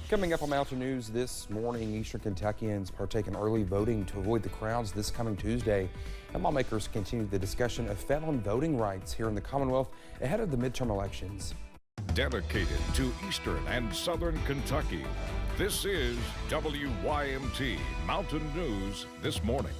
Coming up on Mountain News this morning, Eastern Kentuckians partake in early voting to avoid the crowds this coming Tuesday. And lawmakers continue the discussion of felon voting rights here in the Commonwealth ahead of the midterm elections. Dedicated to Eastern and Southern Kentucky, this is WYMT Mountain News this morning.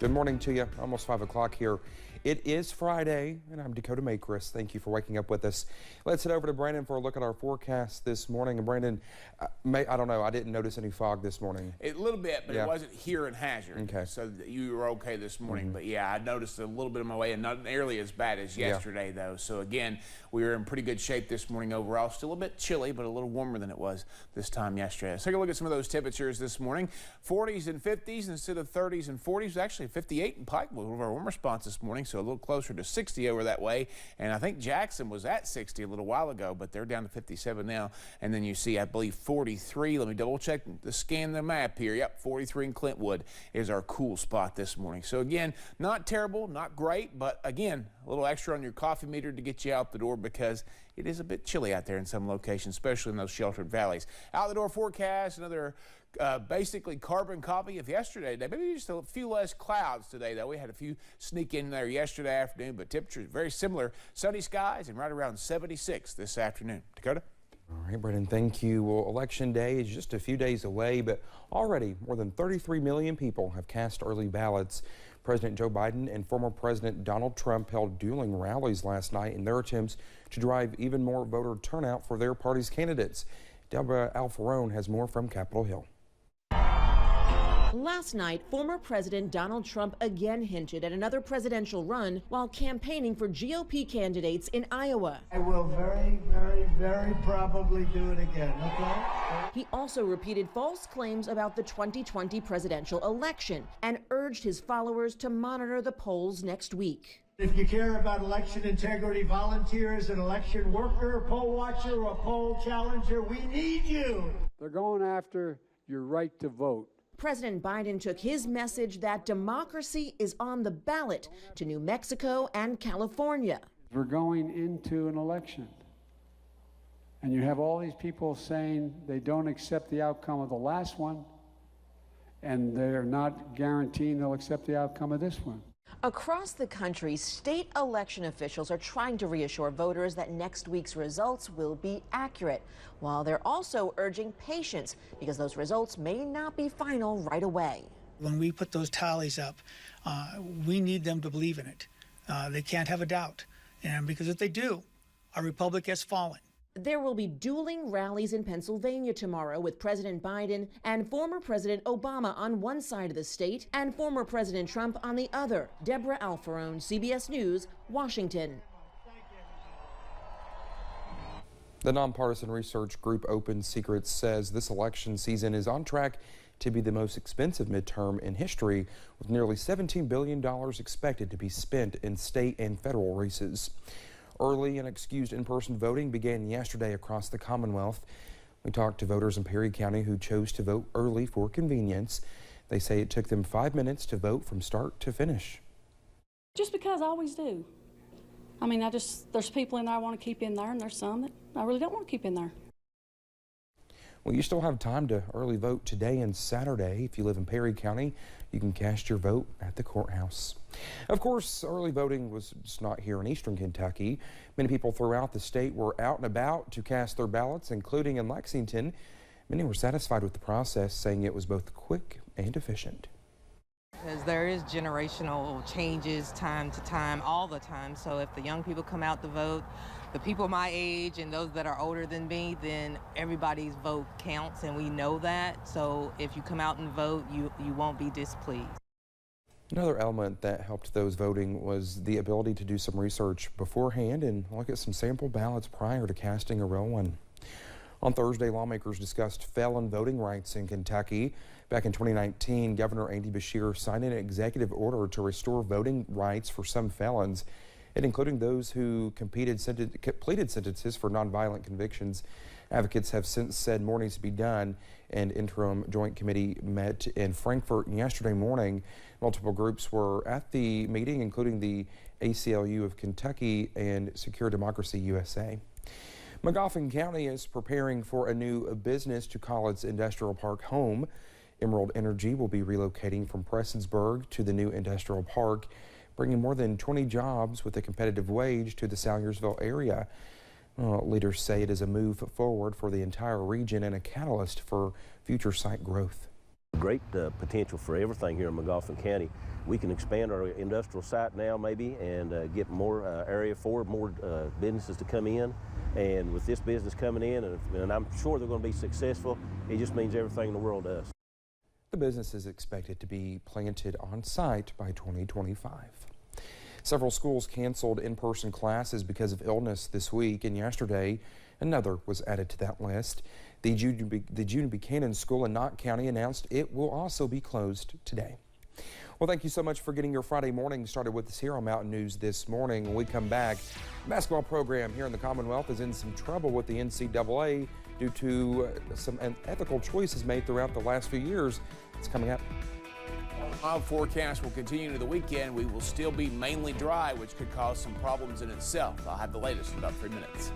Good morning to you. Almost 5 o'clock here. It is Friday, and I'm Dakota Makris. Thank you for waking up with us. Let's head over to Brandon for a look at our forecast this morning. And Brandon, I don't know, I didn't notice any fog this morning. A little bit, but it wasn't here in Hazard. Okay. So you were okay this morning. But yeah, I noticed a little bit on my way, and not nearly as bad as yesterday, though. So again, we were in pretty good shape this morning overall. Still a bit chilly, but a little warmer than it was this time yesterday. Let's take a look at some of those temperatures this morning. 40s and 50s instead of 30s and 40s. Actually 58 in Pikeville, one of our warmer spots this morning, so a little closer to 60 over that way. And I think Jackson was at 60 a little while ago, but they're down to 57 now. And then you see, I believe, 43. Let me double check scan the map here. Yep, 43 in Clintwood is our cool spot this morning. So again, not terrible, not great, but again, a little extra on your coffee meter to get you out the door because it is a bit chilly out there in some locations, especially in those sheltered valleys. Out the door forecast, another basically carbon copy of yesterday. Maybe just a few less clouds today, though. We had a few sneak in there yesterday afternoon, but temperatures very similar. Sunny skies and right around 76 this afternoon. Dakota? All right, Brandon, thank you. Well, Election Day is just a few days away, but already more than 33 million people have cast early ballots. President Joe Biden and former President Donald Trump held dueling rallies last night in their attempts to drive even more voter turnout for their party's candidates. Deborah Alfarone has more from Capitol Hill. Last night, former President Donald Trump again hinted at another presidential run while campaigning for GOP candidates in Iowa. I will very probably do it again, okay? He also repeated false claims about the 2020 presidential election and urged his followers to monitor the polls next week. If you care about election integrity, volunteer as an election worker, a poll watcher, or a poll challenger, we need you. They're going after your right to vote. President Biden took his message that democracy is on the ballot to New Mexico and California. We're going into an election, and you have all these people saying they don't accept the outcome of the last one, and they're not guaranteeing they'll accept the outcome of this one. Across the country, state election officials are trying to reassure voters that next week's results will be accurate, while they're also urging patience because those results may not be final right away. When we put those tallies up, we need them to believe in it. They can't have a doubt, and because if they do, our republic has fallen. There will be dueling rallies in Pennsylvania tomorrow with President Biden and former President Obama on one side of the state and former President Trump on the other. Deborah Alfarone, CBS News, Washington. The nonpartisan research group Open Secrets says this election season is on track to be the most expensive midterm in history, with nearly $17 billion expected to be spent in state and federal races. Early and excused in-person voting began yesterday across the Commonwealth. We talked to voters in Perry County who chose to vote early for convenience. They say it took them 5 minutes to vote from start to finish. Just because I always do. I mean, there's people in there I want to keep in there, and there's some that I really don't want to keep in there. Well, you still have time to early vote today and Saturday. If you live in Perry County, you can cast your vote at the courthouse. Of course, early voting was just not here in Eastern Kentucky. Many people throughout the state were out and about to cast their ballots, including in Lexington. Many were satisfied with the process, saying it was both quick and efficient. Because there is generational changes time to time, all the time. So if the young people come out to vote, the people my age and those that are older than me, then everybody's vote counts, and we know that. So if you come out and vote, you won't be displeased. Another element that helped those voting was the ability to do some research beforehand and look at some sample ballots prior to casting a real one. On Thursday, lawmakers discussed felon voting rights in Kentucky. Back in 2019, Governor Andy Beshear signed an executive order to restore voting rights for some felons, and including those who pleaded sentences for nonviolent convictions. Advocates have since said more needs to be done. An interim joint committee met in Frankfort yesterday morning. Multiple groups were at the meeting, including the ACLU of Kentucky and Secure Democracy USA. Magoffin County is preparing for a new business to call its industrial park home. Emerald Energy will be relocating from Prestonsburg to the new industrial park, bringing more than 20 jobs with a competitive wage to the Salyersville area. Leaders say it is a move forward for the entire region and a catalyst for future site growth. Great potential for everything here in Magoffin County. We can expand our industrial site now maybe and get more area for more businesses to come in. And with this business coming in, and I'm sure they're going to be successful, it just means everything in the world to us. The business is expected to be planted on site by 2025. Several schools canceled in-person classes because of illness this week, and yesterday another was added to that list. The June Buchanan School in Knott County announced it will also be closed today. Well, thank you so much for getting your Friday morning started with us here on Mountain News this morning. When we come back, the basketball program here in the Commonwealth is in some trouble with the NCAA due to some unethical choices made throughout the last few years. It's coming up. Mild forecast will continue into the weekend. We will still be mainly dry, which could cause some problems in itself. I'll have the latest in about 3 minutes.